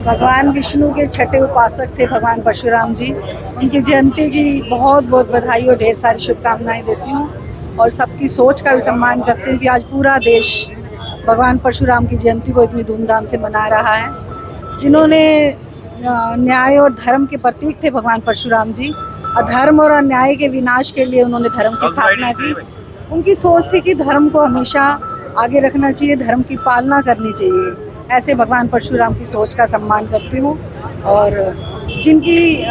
भगवान विष्णु के छठे उपासक थे भगवान परशुराम जी। उनकी जयंती की बहुत बहुत बधाई और ढेर सारी शुभकामनाएं देती हूँ और सबकी सोच का भी सम्मान करती हूँ कि आज पूरा देश भगवान परशुराम की जयंती को इतनी धूमधाम से मना रहा है। जिन्होंने न्याय और धर्म के प्रतीक थे भगवान परशुराम जी। अधर्म और अन्याय के विनाश के लिए उन्होंने धर्म की स्थापना की। उनकी सोच थी कि धर्म को हमेशा आगे रखना चाहिए, धर्म की पालना करनी चाहिए। ऐसे भगवान परशुराम की सोच का सम्मान करती हूँ और जिनकी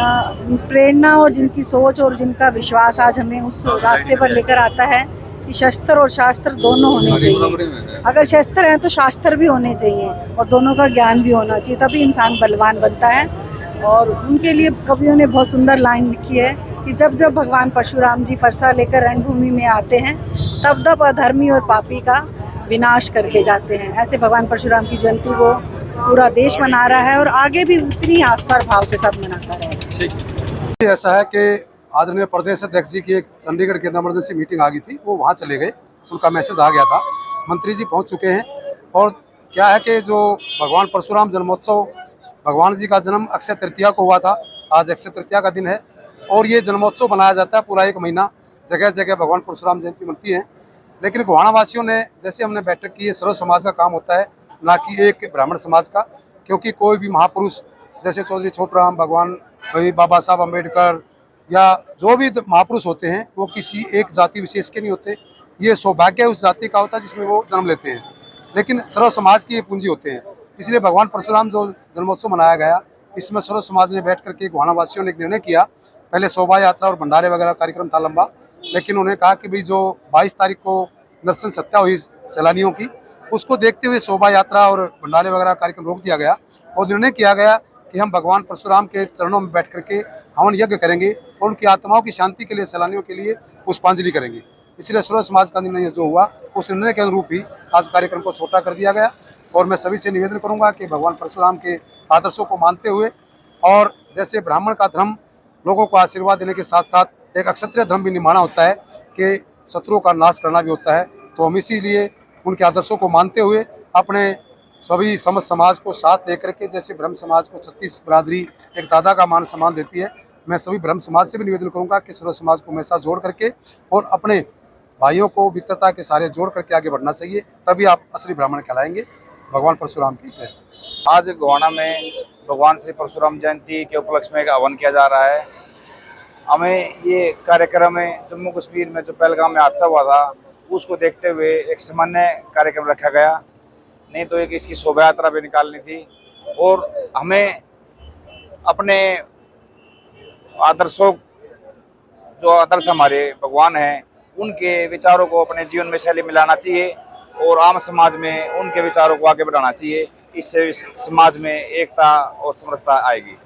प्रेरणा और जिनकी सोच और जिनका विश्वास आज हमें उस रास्ते पर लेकर आता है कि शस्त्र और शास्त्र दोनों होने चाहिए। अगर शस्त्र हैं तो शास्त्र भी होने चाहिए और दोनों का ज्ञान भी होना चाहिए, तभी इंसान बलवान बनता है। और उनके लिए कवियों ने बहुत सुंदर लाइन लिखी है कि जब जब भगवान परशुराम जी फरसा लेकर रणभूमि में आते हैं, तब तब अधर्मी और पापी का विनाश करके जाते हैं। ऐसे भगवान परशुराम की जयंती को पूरा देश मना रहा है और आगे भी उतनी आस्था और भाव के साथ मनाता रहेगा। ऐसा है कि आदरणीय प्रदेश अध्यक्ष जी की एक चंडीगढ़ के अंदर इमरजेंसी मीटिंग आ गई थी, वो वहाँ चले गए, उनका मैसेज आ गया था, मंत्री जी पहुँच चुके हैं। और क्या है कि जो भगवान परशुराम जन्मोत्सव, भगवान जी का जन्म अक्षय तृतीया को हुआ था, आज अक्षय तृतीया का दिन है और ये जन्मोत्सव मनाया जाता है पूरा 1 महीना, जगह जगह भगवान परशुराम जयंती मनती है। लेकिन गोहाना वासियों ने जैसे हमने बैठक की, ये सर्व समाज का काम होता है, ना कि एक ब्राह्मण समाज का, क्योंकि कोई भी महापुरुष जैसे चौधरी छोटूराम, भगवान बाबा साहब अम्बेडकर या जो भी महापुरुष होते हैं वो किसी एक जाति विशेष के नहीं होते। ये सौभाग्य उस जाति का होता है जिसमें वो जन्म लेते हैं, लेकिन सर्व समाज की ये पूंजी होते हैं। इसलिए भगवान परशुराम जो जन्मोत्सव मनाया गया, इसमें सर्व समाज ने बैठ करके गोहाना वासियों ने एक निर्णय किया। पहले शोभा यात्रा और भंडारे वगैरह कार्यक्रम था लंबा, लेकिन उन्होंने कहा कि भाई जो 22 तारीख को दर्शन सत्या हुई सैलानियों की, उसको देखते हुए शोभा यात्रा और भंडारे वगैरह कार्यक्रम रोक दिया गया और निर्णय किया गया कि हम भगवान परशुराम के चरणों में बैठ करके हवन यज्ञ करेंगे और उनकी आत्माओं की शांति के लिए, सैलानियों के लिए पुष्पांजलि करेंगे। इसलिए सर्व समाज का निर्णय जो हुआ, उस निर्णय के अनुरूप ही आज कार्यक्रम को छोटा कर दिया गया। और मैं सभी से निवेदन करूंगा कि भगवान परशुराम के आदर्शों को मानते हुए, और जैसे ब्राह्मण का धर्म लोगों को आशीर्वाद देने के साथ साथ एक क्षत्रिय धर्म भी निभाना होता है कि शत्रुओं का नाश करना भी होता है, तो हम इसीलिए उनके आदर्शों को मानते हुए अपने सभी समस्त समाज को साथ लेकर के, जैसे ब्रह्म समाज को 36 बिरादरी एक दादा का मान सम्मान देती है, मैं सभी ब्रह्म समाज से भी निवेदन करूंगा कि सर्व समाज को हमेशा जोड़ करके और अपने भाइयों को विविधता के सारे जोड़ करके आगे बढ़ना चाहिए, तभी आप असली ब्राह्मण कहलाएंगे। भगवान परशुराम की जय। आज गोहाना में भगवान श्री परशुराम जयंती के उपलक्ष्य में हवन किया जा रहा है। हमें ये कार्यक्रम में जम्मू कश्मीर में जो पहलगाम में हादसा हुआ था, उसको देखते हुए एक सामान्य कार्यक्रम रखा गया, नहीं तो एक इसकी शोभा यात्रा भी निकालनी थी। और हमें अपने आदर्शों, जो आदर्श हमारे भगवान हैं, उनके विचारों को अपने जीवन में शैली मिलाना चाहिए और आम समाज में उनके विचारों को आगे बढ़ाना चाहिए। इससे इस समाज में एकता और समरसता आएगी।